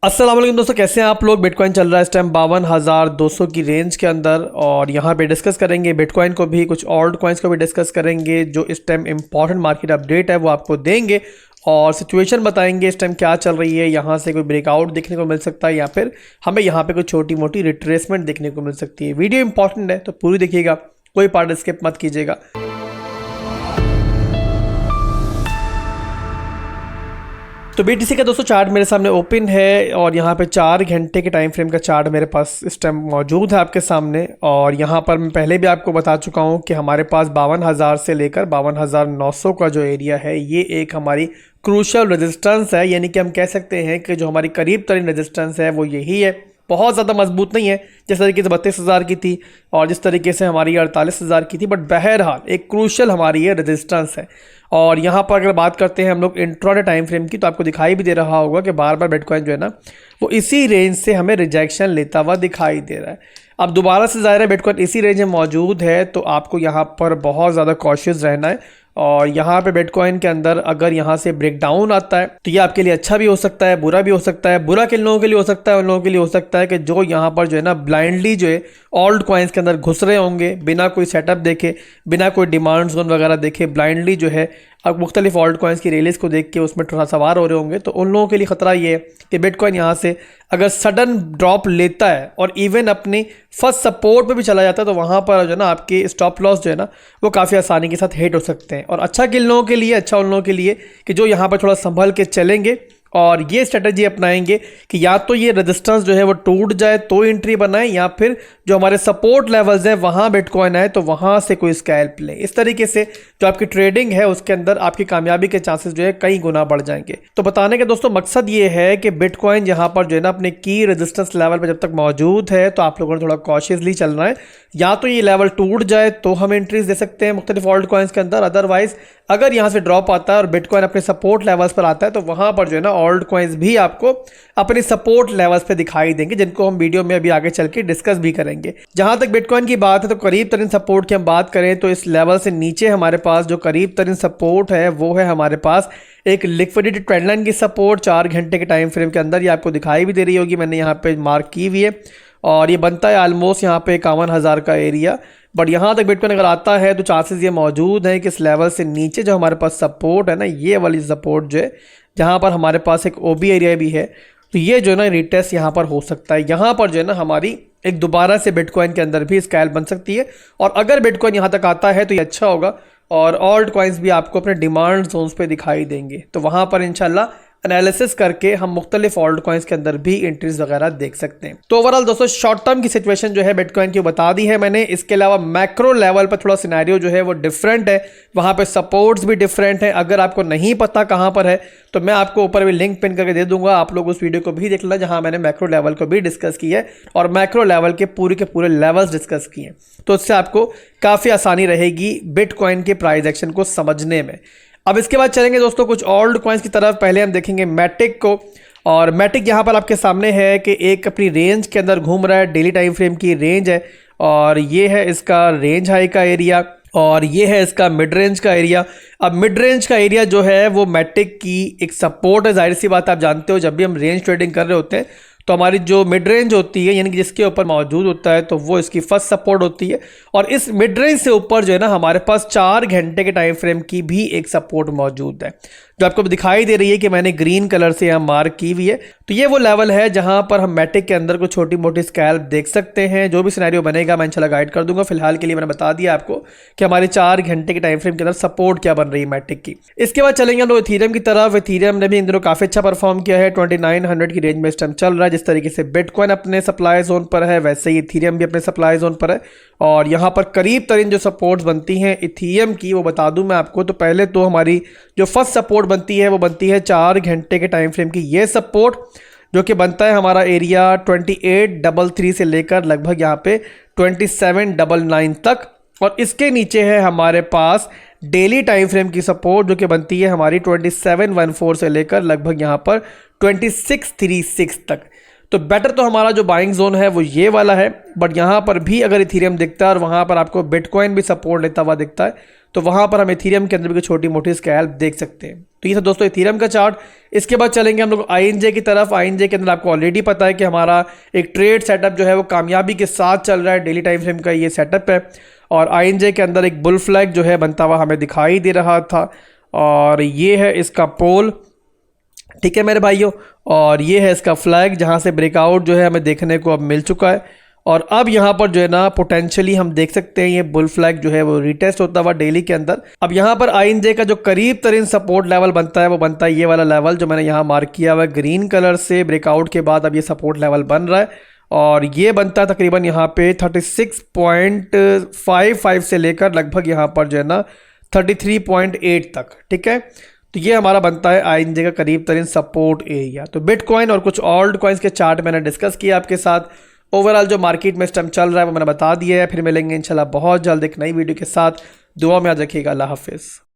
अस्सलाम वालेकुम दोस्तों, कैसे हैं आप लोग। बिटकॉइन चल रहा है इस टाइम 52,200 की रेंज के अंदर और यहाँ पे डिस्कस करेंगे बिटकॉइन को भी, कुछ ऑल्ट कॉइन्स को भी डिस्कस करेंगे जो इस टाइम इंपॉर्टेंट मार्केट अपडेट है वो आपको देंगे और सिचुएशन बताएंगे इस टाइम क्या चल रही है। यहाँ से कोई ब्रेकआउट देखने को मिल सकता है या फिर हमें यहाँ पे कोई छोटी मोटी रिट्रेसमेंट देखने को मिल सकती है। वीडियो इंपॉर्टेंट है तो पूरी देखिएगा, कोई पार्ट स्किप मत कीजिएगा। तो BTC का दोस्तों चार्ट मेरे सामने ओपन है और यहाँ पे 4 घंटे के टाइम फ्रेम का चार्ट मेरे पास इस टाइम मौजूद है आपके सामने। और यहाँ पर मैं पहले भी आपको बता चुका हूँ कि हमारे पास 52,000 से लेकर 52,900 का जो एरिया है ये एक हमारी क्रूशल रेजिस्टेंस है, यानी कि हम कह सकते हैं कि जो हमारी करीब तरीन रेजिस्टेंस है वो यही है। बहुत ज़्यादा मजबूत नहीं है, जिस तरीके से 32,000 की थी और जिस तरीके से हमारी 48,000 की थी, बट बहरहाल एक क्रूशल हमारी ये रेजिस्टेंस है। और यहाँ पर अगर बात करते हैं हम लोग इंट्राडे टाइम फ्रेम की, तो आपको दिखाई भी दे रहा होगा कि बार बार बिटकॉइन जो है ना वो इसी रेंज से हमें रिजेक्शन लेता हुआ दिखाई दे रहा है। अब दोबारा से ज़ाहिर है बिटकॉइन इसी रेंज में मौजूद है तो आपको यहाँ पर बहुत ज़्यादा कॉशियस रहना है। और यहाँ पे बिटकॉइन के अंदर अगर यहाँ से ब्रेक डाउन आता है तो ये आपके लिए अच्छा भी हो सकता है, बुरा भी हो सकता है। बुरा किन लोगों के लिए हो सकता है? उन लोगों के लिए हो सकता है कि जो यहाँ पर जो है ना ब्लाइंडली जो है ऑल्ट कॉइन्स के अंदर घुस रहे होंगे बिना कोई सेटअप देखे, बिना कोई डिमांड जोन वगैरह देखे, ब्लाइंडली जो है अब मुख्तलिफ ऑल्ट कॉइन्स की रिलीज को देख के उसमें थोड़ा सवार हो रहे होंगे। तो उन लोगों के लिए ख़तरा ये है कि बिटकॉइन यहाँ से अगर सडन ड्रॉप लेता है और इवन अपनी फर्स्ट सपोर्ट पे भी चला जाता है तो वहाँ पर जो है ना आपके स्टॉप लॉस जो है ना वो काफ़ी आसानी के साथ हिट हो सकते हैं। और अच्छा किन लोगों के लिए, अच्छा उन लोगों के लिए कि जो यहाँ पर थोड़ा संभल के चलेंगे और ये स्ट्रेटजी अपनाएंगे कि या तो ये रेजिस्टेंस जो है वो टूट जाए तो एंट्री बनाए, या फिर जो हमारे सपोर्ट लेवल्स हैं वहाँ बिटकॉइन आए तो वहाँ से कोई स्कैल्प ले। इस तरीके से जो आपकी ट्रेडिंग है उसके अंदर आपकी कामयाबी के चांसेस जो है कई गुना बढ़ जाएंगे। तो बताने का दोस्तों मकसद ये है कि बिटकॉइन यहाँ पर जो है ना अपने की रेजिस्टेंस लेवल पर जब तक मौजूद है तो आप लोगों ने थोड़ा कॉशियसली चलना है। या तो ये लेवल टूट जाए तो हम एंट्रीज दे सकते हैं मुख्तलिफ ऑल्ट कॉइन्स के अंदर, अदरवाइज अगर यहाँ से ड्रॉप आता है और बिटकॉइन अपने सपोर्ट लेवल्स पर आता है तो वहाँ पर जो है ना ऑल्ट कॉइन्स भी आपको अपने सपोर्ट लेवल्स पे दिखाई देंगे, जिनको हम वीडियो में अभी आगे चल के डिस्कस भी करेंगे। जहाँ तक बिटकॉइन की बात है तो करीब तरीन सपोर्ट की हम बात करें तो इस लेवल से नीचे हमारे पास जो करीब तरीन सपोर्ट है वो है हमारे पास एक लिक्विडिटी ट्रेंडलाइन की सपोर्ट 4 घंटे के टाइम फ्रेम के अंदर। ये आपको दिखाई भी दे रही होगी, मैंने यहाँ पे मार्क की हुई है और ये बनता है ऑलमोस्ट यहाँ पे 51,000 का एरिया। बट यहाँ तक बिटकॉइन अगर आता है तो चांसेस ये मौजूद हैं कि इस लेवल से नीचे जो हमारे पास सपोर्ट है ना, ये वाली सपोर्ट जो है जहाँ पर हमारे पास एक ओबी एरिया भी है, तो ये जो है ना रिटेस्ट यहाँ पर हो सकता है। यहाँ पर जो है ना हमारी एक दोबारा से बिटकॉइन के अंदर भी स्कैल्प बन सकती है और अगर बिटकॉइन यहाँ तक आता है तो ये अच्छा होगा और ऑल्ट कॉइन्स भी आपको अपने डिमांड जोन्स पे दिखाई देंगे। तो वहाँ पर इंशाल्लाह एनालिसिस करके हम मुख्तलिफ ऑल्ट कॉइन्स के अंदर भी एंट्रीज वगैरह देख सकते हैं। तो ओवरऑल दोस्तों शॉर्ट टर्म की सिचुएशन जो है बिटकॉइन की बता दी है मैंने। इसके अलावा मैक्रो लेवल पर थोड़ा सिनेरियो जो है वो डिफरेंट है, वहाँ पे सपोर्ट्स भी डिफरेंट हैं। अगर आपको नहीं पता कहाँ पर है तो मैं आपको ऊपर भी लिंक पिन करके दे दूंगा, आप लोग उस वीडियो को भी देख लेना जहाँ मैंने मैक्रो लेवल को भी डिस्कस किया है और मैक्रो लेवल के पूरे लेवल्स डिस्कस किए, तो इससे आपको काफ़ी आसानी रहेगी बिटकॉइन के प्राइस एक्शन को समझने में। अब इसके बाद चलेंगे दोस्तों कुछ ऑल्ट कॉइन्स की तरफ। पहले हम देखेंगे मैटिक को और मैटिक यहाँ पर आपके सामने है कि एक अपनी रेंज के अंदर घूम रहा है, डेली टाइम फ्रेम की रेंज है और ये है इसका रेंज हाई का एरिया और ये है इसका मिड रेंज का एरिया। अब मिड रेंज का एरिया जो है वो मैटिक की एक सपोर्ट है। जाहिर सी बात आप जानते हो जब भी हम रेंज ट्रेडिंग कर रहे होते हैं तो हमारी जो मिड रेंज होती है यानी कि जिसके ऊपर मौजूद होता है तो वो इसकी फर्स्ट सपोर्ट होती है और इस मिड रेंज से ऊपर जो है ना हमारे पास 4 घंटे के टाइम फ्रेम की भी एक सपोर्ट मौजूद है जो आपको दिखाई दे रही है कि मैंने ग्रीन कलर से यहाँ मार्क की हुई है। तो ये वो लेवल है जहाँ पर हम मैटिक के अंदर कुछ छोटी मोटी स्कैल्प देख सकते हैं। जो भी सिनेरियो बनेगा मैं इंशाल्लाह गाइड कर दूंगा। फिलहाल के लिए मैंने बता दिया आपको कि हमारे 4 घंटे के टाइम फ्रेम के अंदर सपोर्ट क्या बन रही है मैटिक की। इसके बाद चलेंगे हम लोग इथीरियम की तरफ। इथीरियम ने भी इन दिनों काफ़ी अच्छा परफॉर्म किया है, 2900 की रेंज में इस टाइम चल रहा है। जिस तरीके से बिटकॉइन अपने सप्लाई जोन पर है वैसे ही इथीरियम भी अपने सप्लाई जोन पर है और यहाँ पर करीब तरीन जो सपोर्ट्स बनती हैं इथीरियम की वो बता दूं मैं आपको। तो पहले तो हमारी जो फर्स्ट सपोर्ट बनती है वो बनती है 4 घंटे के टाइम फ्रेम की ये सपोर्ट जो कि बनता है हमारा एरिया 2833 से लेकर लगभग यहाँ पे 2799 तक और इसके नीचे है हमारे पास डेली टाइम फ्रेम की सपोर्ट जो कि बनती है हमारी 2714 से लेकर लगभग यहाँ पर 2636 तक। तो बेटर तो हमारा जो बाइंग जोन है वो ये वाला है, बट यहाँ पर भी अगर इथीरियम दिखता है और वहाँ पर आपको बिटकॉइन भी सपोर्ट लेता हुआ दिखता है तो वहाँ पर हम इथीरियम के अंदर भी छोटी मोटी स्कैल्प देख सकते हैं। तो ये था दोस्तों इथीरियम का चार्ट। इसके बाद चलेंगे हम लोग आईएनजे की तरफ। आईएनजे के अंदर आपको ऑलरेडी पता है कि हमारा एक ट्रेड सेटअप जो है वो कामयाबी के साथ चल रहा है। डेली टाइम फ्रेम का ये सेटअप है और आईएनजे के अंदर एक बुल फ्लैग जो है बनता हुआ हमें दिखाई दे रहा था और ये है इसका पोल, ठीक है मेरे भाइयों, और ये है इसका फ्लैग जहाँ से ब्रेकआउट जो है हमें देखने को अब मिल चुका है। और अब यहाँ पर जो है ना पोटेंशियली हम देख सकते हैं ये बुल फ्लैग जो है वो रिटेस्ट होता हुआ डेली के अंदर। अब यहाँ पर आईएनजे का जो करीब तरीन सपोर्ट लेवल बनता है वो बनता है ये वाला लेवल जो मैंने यहाँ मार्क किया हुआ है ग्रीन कलर से। ब्रेकआउट के बाद अब ये सपोर्ट लेवल बन रहा है और ये बनता है तकरीबन यहाँ पे 36.55 से लेकर लगभग यहाँ पर जो है ना 33.8 तक, ठीक है। तो ये हमारा बनता है आईएनजे का करीब तरीन सपोर्ट एरिया। तो बिटकॉइन और कुछ ऑल्ट कॉइन्स के चार्ट मैंने डिस्कस किया आपके साथ। ओवरऑल जो मार्केट में इस टाइम चल रहा है वो मैंने बता दिया है। फिर मिलेंगे इंशाल्लाह बहुत जल्द एक नई वीडियो के साथ। दुआ में याद रखिएगा। अल्लाह हाफिज़।